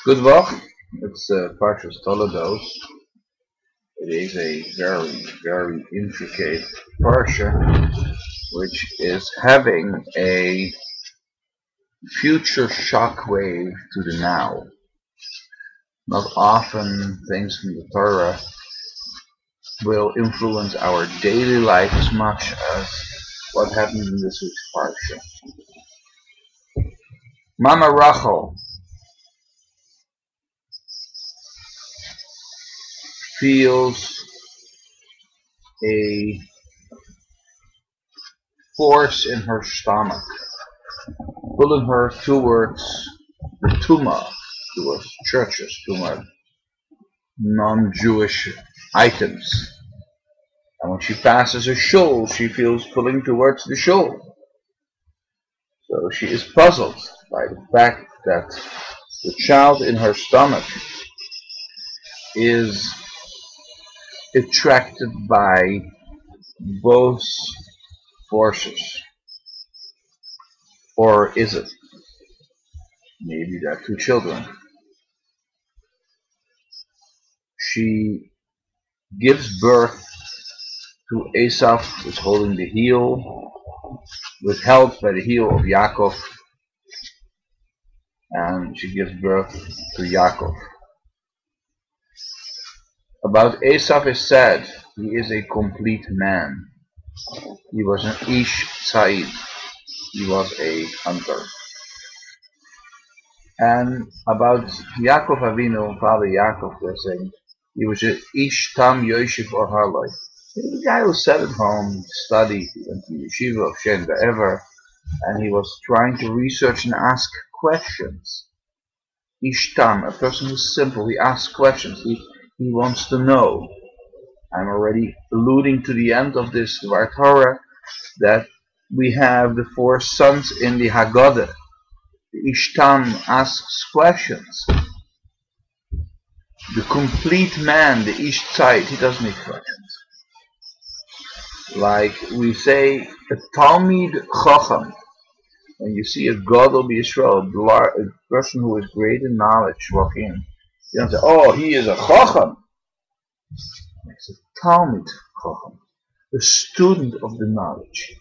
Good luck. It's parshats tolodoth. It is a very, very intricate parsha, which is having a future shockwave to the now. Not often things from the Torah will influence our daily life as much as what happens in this week's parsha. Mama Rachel feels a force in her stomach, pulling her towards the Tuma, towards churches, towards non-Jewish items. And when she passes a shul, she feels pulling towards the shul. So she is puzzled by the fact that the child in her stomach is attracted by both forces. Or is it? Maybe there are two children. She gives birth to Essav, who's holding the heel, withheld by the heel of Yakov, and she gives birth to Yakov. About Essav is said, he is a complete man. He was an ish tza'id. He was a hunter. And about Yaakov Avinu, Father Yaakov, we're saying, he was an ish tam yoshev or harloi. He was a guy who sat at home, studied, he went to yeshiva of Shem Ever, and he was trying to research and ask questions. Ish tam, a person who's simple, he asks questions, he wants to know. I'm already alluding to the end of this dewar Torah that we have the four sons in the Haggadah. The Ishtam asks questions. The complete man, the Ish Tzait, he doesn't need questions. Like we say, a Talmid Chacham. When you see a Gadol B'Yisrael, a person who is great in knowledge, walk in, you don't say, oh, he is a Chacham. It's a Talmid Chacham, a student of the knowledge.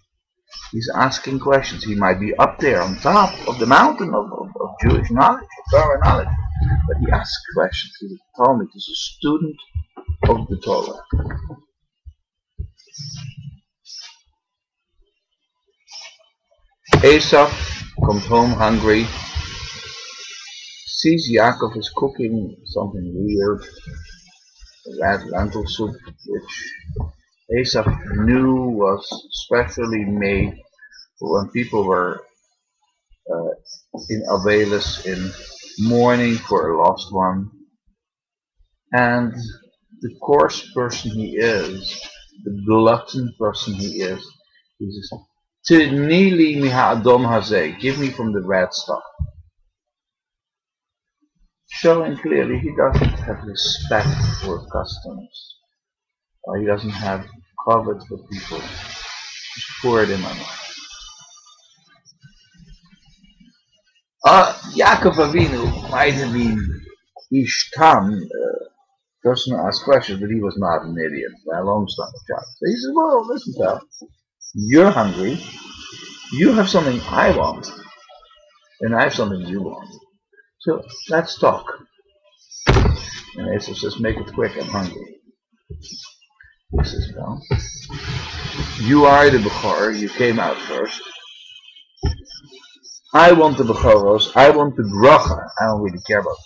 He's asking questions. He might be up there on top of the mountain of Jewish knowledge, of Torah knowledge, but he asks questions. He's a Talmid, he's a student of the Torah. Esav comes home hungry, sees Yaakov is cooking something weird, red lentil soup, which Esav knew was specially made for when people were in Avelis, in mourning for a lost one. And the coarse person he is, the glutton person he is, he says, Tinili miha adom hazeh, give me from the red stuff. Showing clearly he doesn't have respect for customers. Or he doesn't have covet for people. Just pour it in my mouth. Yaakov Avinu might have been Ishtam, person who asked questions, but he was not an idiot, by a long stomach child. So he says, well, listen, pal, you're hungry, you have something I want, and I have something you want. So let's talk. And Esau says, make it quick, I'm hungry. He says, well, you are the Bechor, you came out first. I want the Bechoros, I want the Bracha. I don't really care about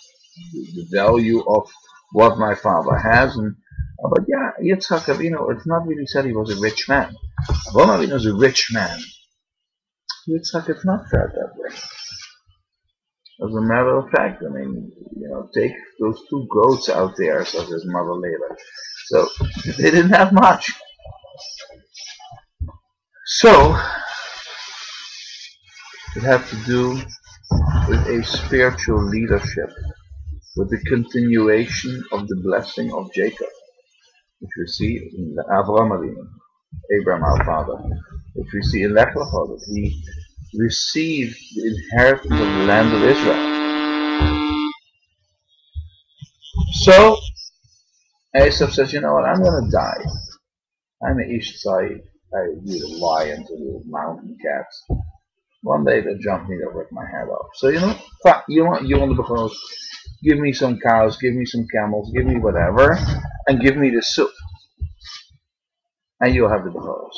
the value of what my father has. But yeah, Yitzchak Avinu, it's not really said he was a rich man. Avraham Avinu is a rich man. Yitzchak is not said that way. As a matter of fact, I mean, take those two goats out there, such as Mother Leila. So, they didn't have much. So, it had to do with a spiritual leadership, with the continuation of the blessing of Jacob, which we see in Avraham Avinu, Abraham our father, which we see in Lech Lecha, that he received the inheritance of the land of Israel. So Esav says, you know what, I'm going to die. I'm an itzchak. I eat lions and little mountain cats. One day they'll jump me, they'll rip my head off. So you know, you want the bechorot, give me some cows, give me some camels, give me whatever, and give me the soup. And you'll have the bechorot.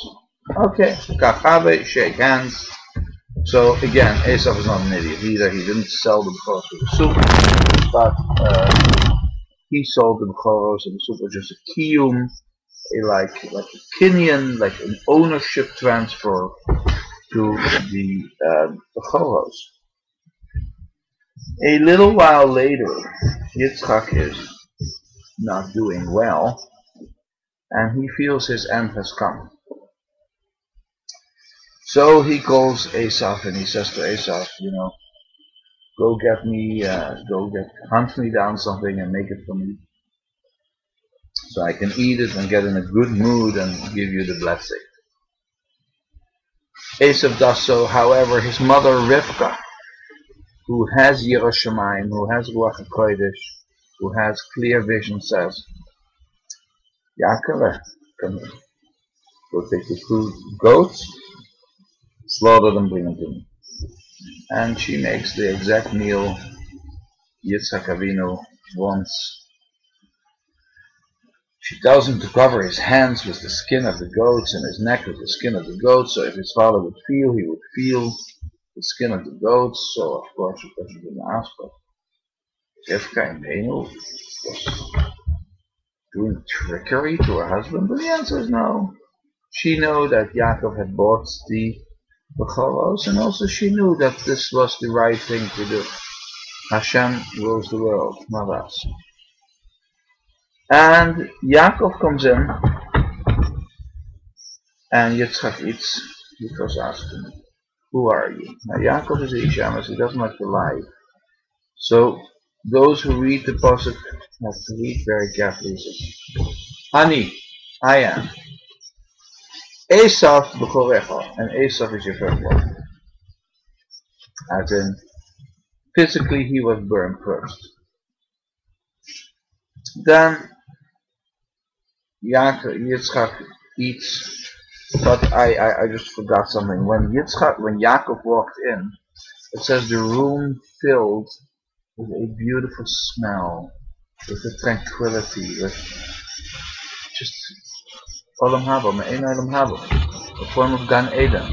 Okay, kachabe, shake hands. So again, Esav is not an idiot either. He didn't sell the bechorot for the soup, but he sold the bechorot, and the soup was just a kiyum, like a kinyan, like an ownership transfer to the bechorot. A little while later, Yitzchak is not doing well, and he feels his end has come. So he calls Esav and he says to Esav, you know, go hunt me down something and make it for me, so I can eat it and get in a good mood and give you the blessing. Esav does so. However, his mother Rivka, who has Yerushalayim, who has Ruach HaKodesh, who has clear vision, says, Yaakov, come here. Go take the 2 goats, slaughter them, bring them to me. And she makes the exact meal Yitzchak Avinu wants. She tells him to cover his hands with the skin of the goats and his neck with the skin of the goats, so if his father would feel, he would feel the skin of the goats. So of course the person didn't ask, but Rivka Imenu was doing trickery to her husband? But the answer is no. She knew that Yaakov had bought the bechorot, and also she knew that this was the right thing to do. Hashem rules the world, not us. And Yaakov comes in, and Yitzchak eats. He first asks him, who are you? Now Yaakov is a Ishamas, he doesn't like to lie. So those who read the pasuk have to read very carefully. Ani, I am. Esav b'chorecha, and Esav is your firstborn. As in, physically he was burned first. Then Yitzchak eats, but I just forgot something. When Yaakov walked in, it says the room filled with a beautiful smell, with a tranquility, with just Olam Haba, Me'ein Olam Haba, a form of Gan Eden.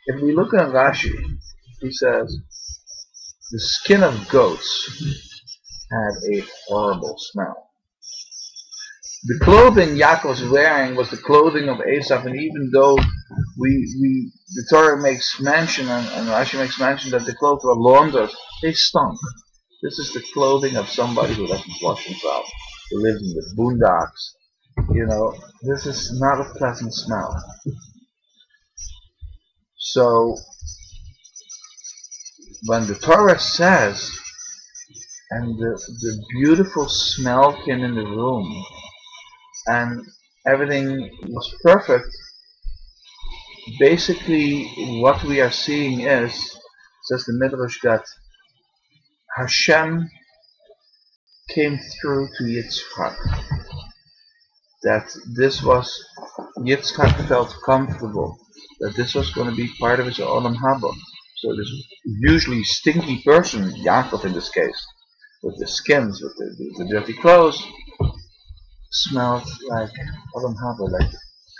If we look at Rashi, he says the skin of goats had a horrible smell. The clothing Yaakov was wearing was the clothing of Esav, and even though the Torah makes mention, and Rashi makes mention that the clothes were laundered, they stunk. This is the clothing of somebody who doesn't wash himself, who lives in the boondocks. You know, this is not a pleasant smell. So, when the Torah says, and the beautiful smell came in the room, and everything was perfect, basically what we are seeing is, says the Midrash, that Hashem came through to Yitzchak. That this was, Yitzchak felt comfortable, that this was going to be part of his Olam Haba. So this usually stinky person, Yaakov in this case, with the skins, with the dirty clothes, smelled like Olam Haba, like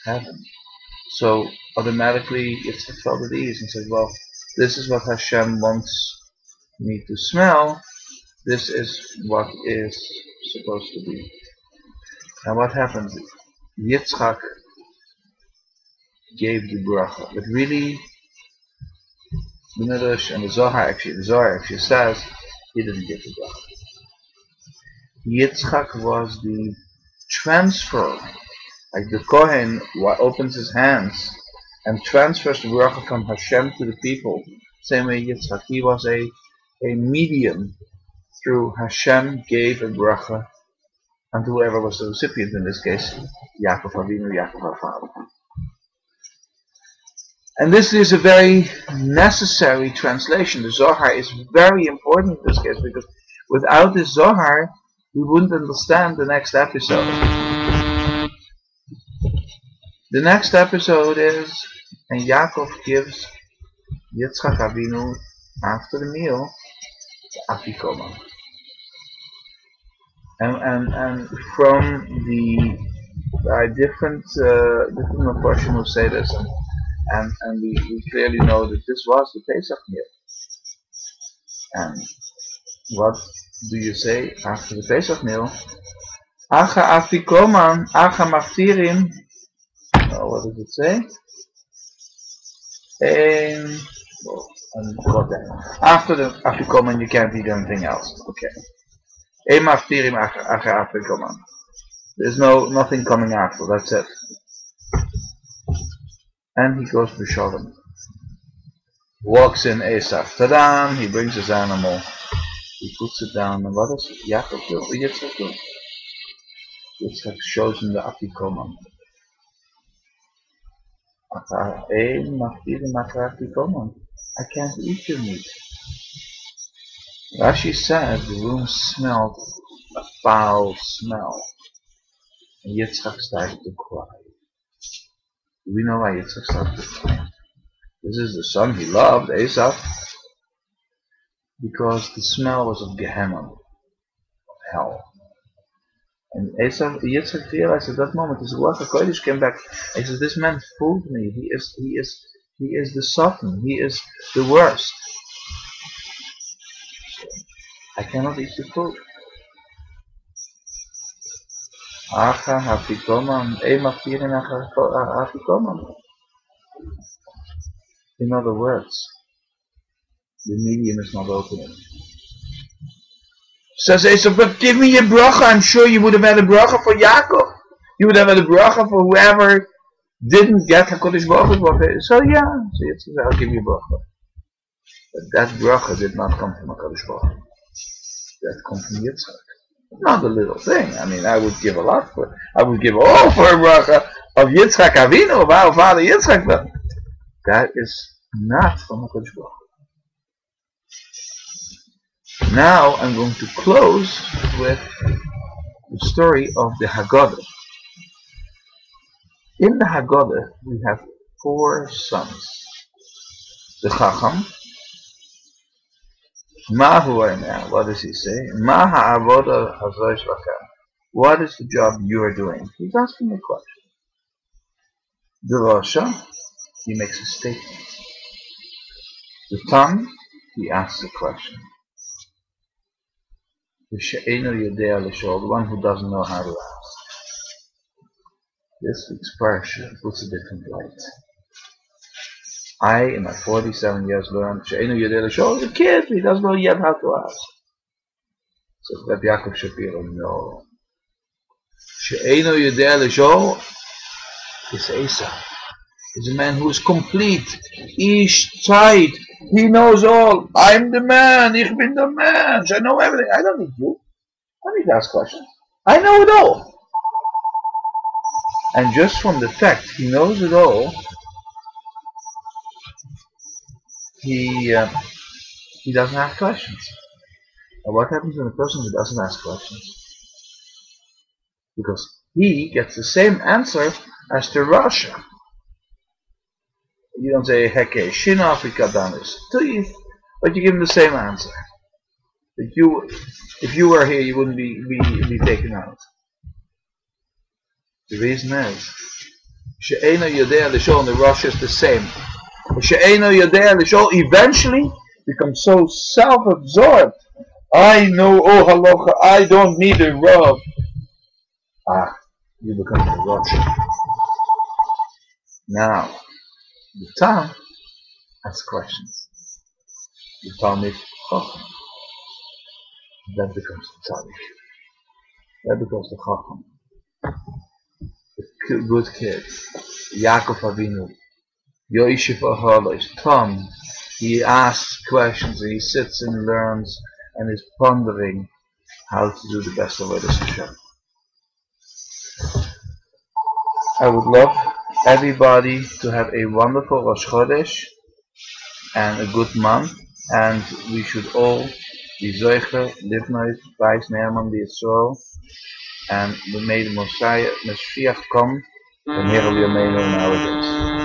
heaven. So automatically Yitzchak felt at ease and said, well, this is what Hashem wants me to smell. This is what is supposed to be. Now what happened? Yitzchak gave the bracha, but really the Midrash and the Zohar actually says he didn't give the bracha. Yitzchak was the transfer, like the Kohen opens his hands and transfers the bracha from Hashem to the people. Same way Yitzchak, he was a medium through Hashem gave a bracha, and whoever was the recipient in this case, Yaakov Avinu, Yaakov our father. And this is a very necessary translation. The Zohar is very important in this case, because without the Zohar, we wouldn't understand the next episode. The next episode is, and Yaakov gives Yitzchak Avinu, after the meal, Afikoman. And from the different Mephoshim who say this, and we clearly know that this was the Pesach meal. And what do you say after the Pesach meal? Acha Afikoman, Acha Maftirim. What does it say? After the Afikoman, you can't eat anything else. Okay. Maftirim Acha Afikoman. There's nothing coming after. That's it. And he goes to Shalom. Walks in essav. Tadam! He brings his animal. He puts it down. And what does Yaakov do? Yitzchak do? Yitzchak shows him the Afikoman. I can't eat your meat. Rashi says the room smelled a foul smell. And Yitzchak started to cry. We know why Yitzchak started to cry. This is the son he loved, Esav, because the smell was of Gehenna, of hell. And Yitzchak realized at that moment, his Ruach HaKodesh came back. He says, this man fooled me. He is the Satan. He is the worst. I cannot eat the food. Acha hafikoman, maftirin hafikoman. In other words, the medium is not opening. Says Esav, but give me a bracha. I'm sure you would have had a bracha for Yaakov. You would have had a bracha for whoever didn't get HaKadosh Baruch Hu. So yeah, so it says, I'll give you a bracha. But that bracha did not come from HaKadosh Baruch Hu. That comes from Yitzchak. Not a little thing. I mean, I would give a lot for. I would give all for a bracha of Yitzchak Avinu, of our father Yitzchak. But that is not from HaKadosh Baruch Hu. Now I'm going to close with the story of the Haggadah. In the Haggadah, we have 4 sons. The Chacham. What does he say? What is the job you are doing? He's asking a question. The Rasha, he makes a statement. The tongue, he asks a question. The one who doesn't know how to ask. This expression puts a different light. I, in my 47 years, learned She'enu Yodeh L'Shol is a kid, he doesn't know yet how to ask. So Rabbi Yaakov Shapiro, no. She'enu Yodeh L'Shol is Essav. He's a man who is complete. Ish tight. He knows all. I'm the man. Ich bin the man. I know everything. I don't need you. I don't need to ask questions. I know it all. And just from the fact he knows it all, he doesn't ask questions. And what happens when a person who doesn't ask questions? Because he gets the same answer as the Rasha. You don't say Heke, Shina Afrikadanis, but you give him the same answer. If you were here, you wouldn't be taken out. The reason is She'eno Yodeh L'Shol and the Rasha is the same. She'eno Yodeh L'Shol eventually becomes so self-absorbed. I know all halacha. I don't need a Rav. You become the Rasha. Now, the tongue asks questions. The tongue is Chacham. That becomes the tzaddik. That becomes the Chacham. The good kid. Yakov Avinu. Yoshef Ahalosh. Tom. He asks questions and he sits and learns and is pondering how to do the best of Avodas Hashem. I would love everybody to have a wonderful Rosh Chodesh and a good month, and we should all be Zoicher, Livnoit, Weiss, Neerman, the Yisrael, and we may the Messiah, Mashiach come, and here will be nowadays.